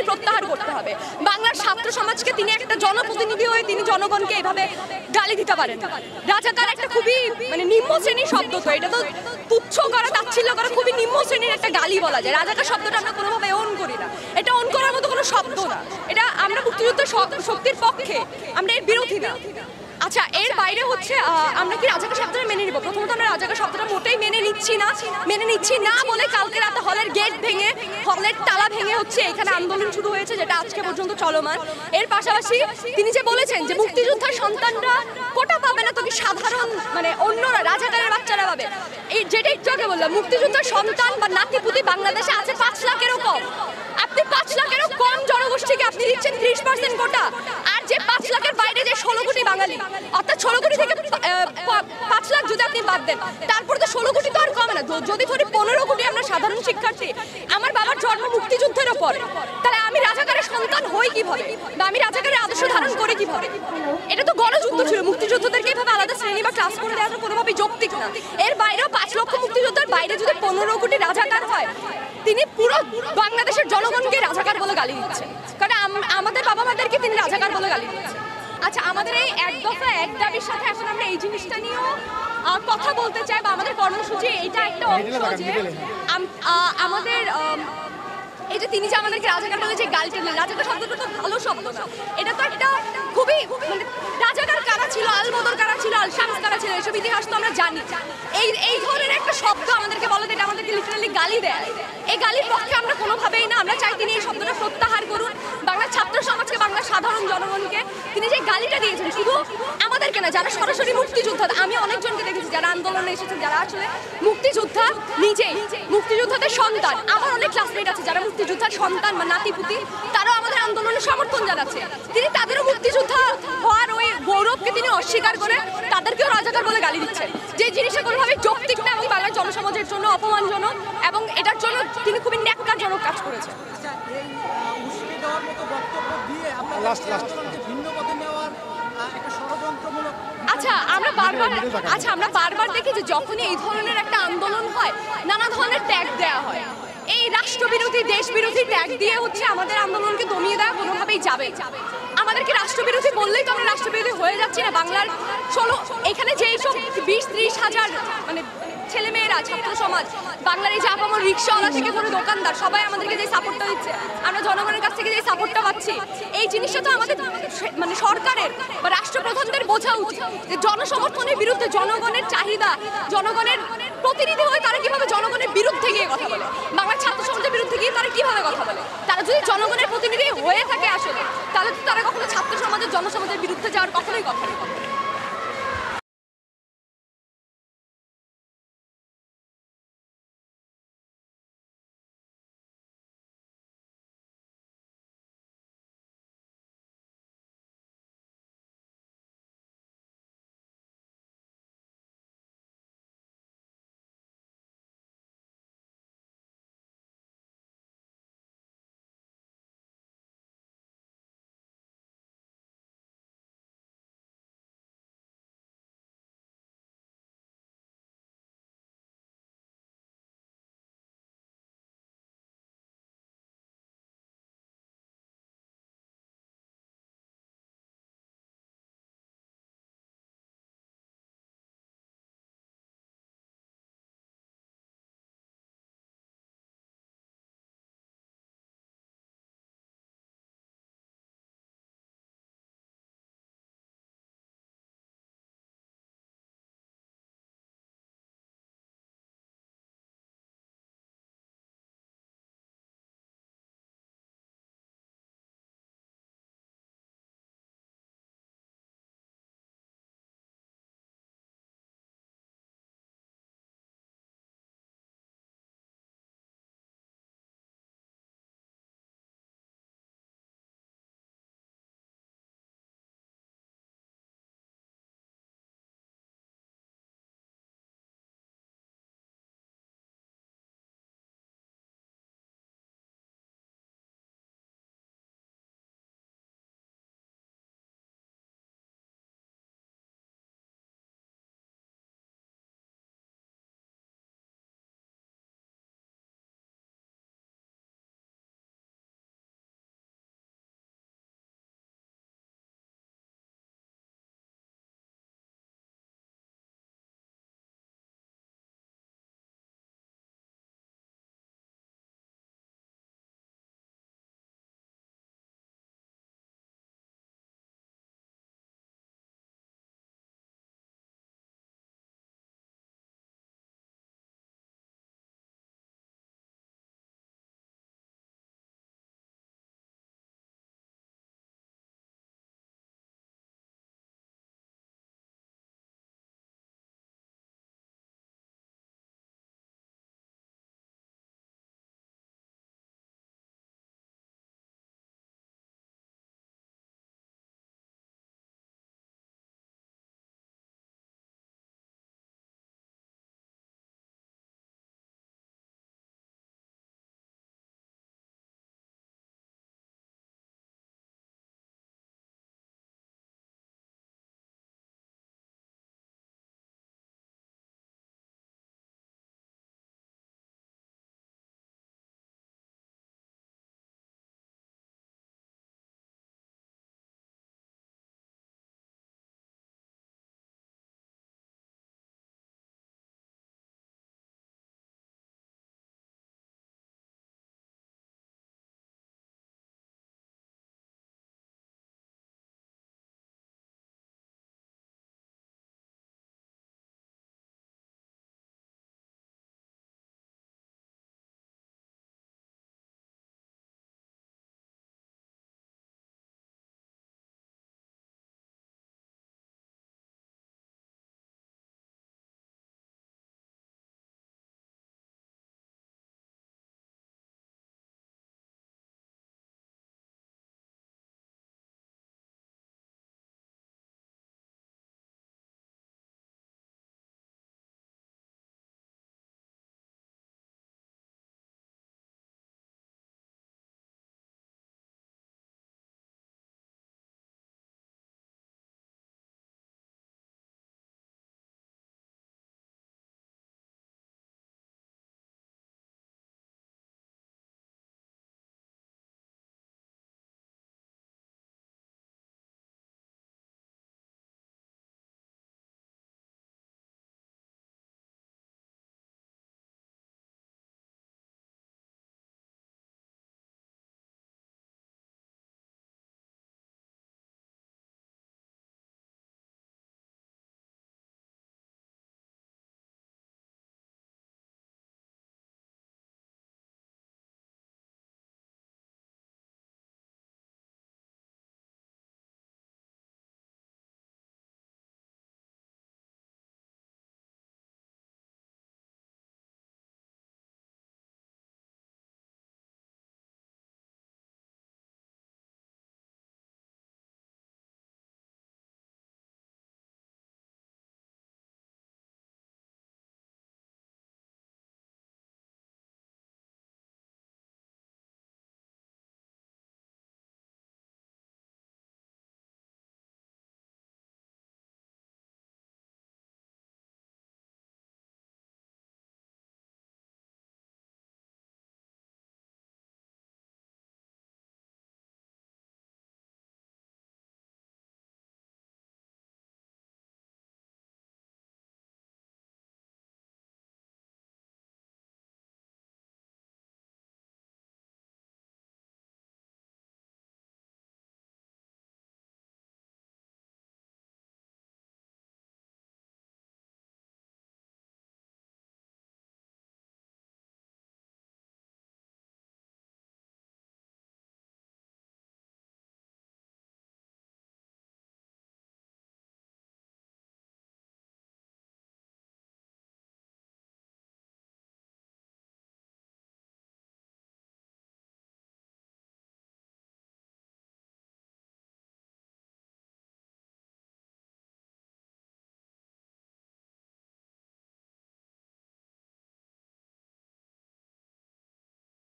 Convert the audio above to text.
তিনি প্রত্যাহার করতে হবে। বাংলার ছাত্র সমাজকে তিনি একটা জনপ্রতিনিধি হয়ে তিনি জনগণকে এভাবে গালি দিতে পারেন। রাজাকার একটা খুবই মানে নিম্ন শ্রেণীর শব্দ, তো এটা তো তুচ্ছ করা তাচ্ছিল্য করা খুবই নিম্ন শ্রেণীর একটা গালি বলা যায়। রাজাকার শব্দটা আমরা কোনোভাবে অন করি না, এটা অন করার মতো কোনো শব্দ না। এটা আমরা মুক্তিযুদ্ধের শক্তির পক্ষে, আমরা এর বিরোধী না। আচ্ছা, এর বাইরে হচ্ছে আমরা কি রাজাকার শব্দটা মেনে নিব? প্রথমত আমরা রাজাকার শব্দটা মোটেই মেনে নিচ্ছি না বলে কালকে রাতে হলের গেট ভেঙে, হলের তালা ভেঙে হচ্ছে এখানে আন্দোলন শুরু হয়েছে, যেটা আজকে পর্যন্ত চলমান। এর পাশাপাশি তিনি যে বলেছেন যে মুক্তিযোদ্ধার সন্তানরা কোটা পাবে না, তবে সাধারণ মানে অন্যরা রাজাকারের বাচ্চারা পাবে, এই যেটা একটু আগে বললাম, মুক্তিযোদ্ধার সন্তান বা নাতিপুতি বাংলাদেশে আছে 5 লাখেরও কম। আপনি 5 লাখেরও কম জনগোষ্ঠীকে আপনি দিচ্ছেন 30% কোটা, আর যে 5 লাখের বাইরে যে 16 কোটি বাঙালি, অর্থাৎ 16 কোটি থেকে 5 লাখ যদি আপনি বাদ দেন, তারপরে তো 16 কোটি তো আর কমে না। যদি ধরি 15 কোটি আমরা সাধারণ শিক্ষার্থী, আমার বাবার জন্ম মুক্তিযুদ্ধের পরে, তাহলে আমি রাজাকারের সন্তান হই কিভাবে, বা আমি রাজাকারের আদর্শ ধারণ করি কিভাবে? এটা তো গণযুদ্ধ ছিল, মুক্তিযোদ্ধাদেরকে এভাবে আলাদা শ্রেণী বা ক্লাস করে দেওয়াটা কোনোভাবেই যৌক্তিক না। এর বাইরেও 5 লক্ষ মুক্তিযোদ্ধার বাইরে যদি 15 কোটি রাজাকার হয়, তিনি পুরো বাংলাদেশের জনগণকে রাজাকার বলে গালি দিচ্ছেন, কারণ আমাদের বাবা মাদেরকে তিনি রাজাকার বলে গালি দিচ্ছেন। আচ্ছা, আমাদের এই এক দফা এক দাবির সাথে এখন আমরা এই জিনিসটা নিয়েও কথা বলতে চাই, বা আমাদের কর্মসূচি এটা একটা অংশ যে আমাদের এই যে তিনি যে আমাদেরকে রাজাকার বলে যে গালি দিলেন, রাজাকার শব্দটা তো ভালো শব্দ না, এটা তো একটা খুবই মানে রাজাকার কারা ছিল, আলবদর কারা ছিল, আল শামস কারা ছিল, এসব ইতিহাস তো আমরা জানি। এই ধরনের একটা শব্দ আমাদেরকে বলে, এটা আমাদেরকে লিটারালি গালি দেয়। এই গালির পক্ষে আমরা কোনোভাবেই না, আমরা চাই তিনি এই শব্দটা প্রত্যাহার করুন। বাংলার ছাত্র সমাজকে, বাংলার সাধারণ জনগণকে তিনি যে গালিটা দিয়েছেন, শুধু আমাদেরকে না, যারা সরাসরি মুক্তিযোদ্ধা, আমি অনেকজনকে দেখেছি যারা আন্দোলনে এসেছেন, যারা আসলে মুক্তিযোদ্ধা নিজেই, মুক্তিযোদ্ধাদের সন্তান। আমার অনেক ক্লাসমেট আছে যারা মুক্তিযোদ্ধার সন্তান বা নাতিপুতি, তারাও আমাদের আন্দোলনে সমর্থন জানাচ্ছে। তিনি তাদেরও মুক্তিযোদ্ধা হওয়ার ওই গৌরবকে তিনি অস্বীকার করে তাদেরকেও রাজাকার বলে গালি দিচ্ছেন, যে জিনিসটা কোনোভাবে যৌক্তিক না এবং বাংলার জনসমাজের জন্য অপমানজনক, এবং এটার জন্য তিনি খুবই ন্যাক্কারজনক কাজ করেছেন। আচ্ছা, আমরা বারবার দেখি যে যখনই এই ধরনের একটা আন্দোলন হয়, নানা ধরনের ট্যাগ দেওয়া হয়। এই রাষ্ট্রবিরোধী, দেশবিরোধী ট্যাগ দিয়ে হচ্ছে আমাদের আন্দোলনকে দমিয়ে দেওয়া কোনোভাবেই যাবে। আমাদেরকে রাষ্ট্রবিরোধী বললেই তো আমরা রাষ্ট্রবিরোধী হয়ে যাচ্ছি না। বাংলার এখানে যে সব 20-30 হাজার মানে ছেলেমেয়েরা, ছাত্র সমাজ, বাংলার এই যে আপামর রিক্সাওয়ালা থেকে ধরে দোকানদার, সবাই আমাদেরকে যে সাপোর্টটা দিচ্ছে, আমরা জনগণের কাছ থেকে যে সাপোর্টটা পাচ্ছি, এই জিনিসটা তো আমাদের মানে সরকারের বা রাষ্ট্রপ্রধানদের বোঝা উচিত যে জনসমর্থনের বিরুদ্ধে, জনগণের চাহিদা, জনগণের প্রতিনিধি হয়ে তারা কিভাবে জনগণের বিরুদ্ধে গিয়ে কথা বলে, বাংলার ছাত্র সমাজের বিরুদ্ধে গিয়ে তারা কিভাবে কথা বলে। তারা যদি জনগণের প্রতিনিধি হয়ে থাকে আসলে, তাহলে তো তারা কখনো ছাত্র সমাজের, জনসমাজের বিরুদ্ধে যাওয়ার কখনোই কথা নেই।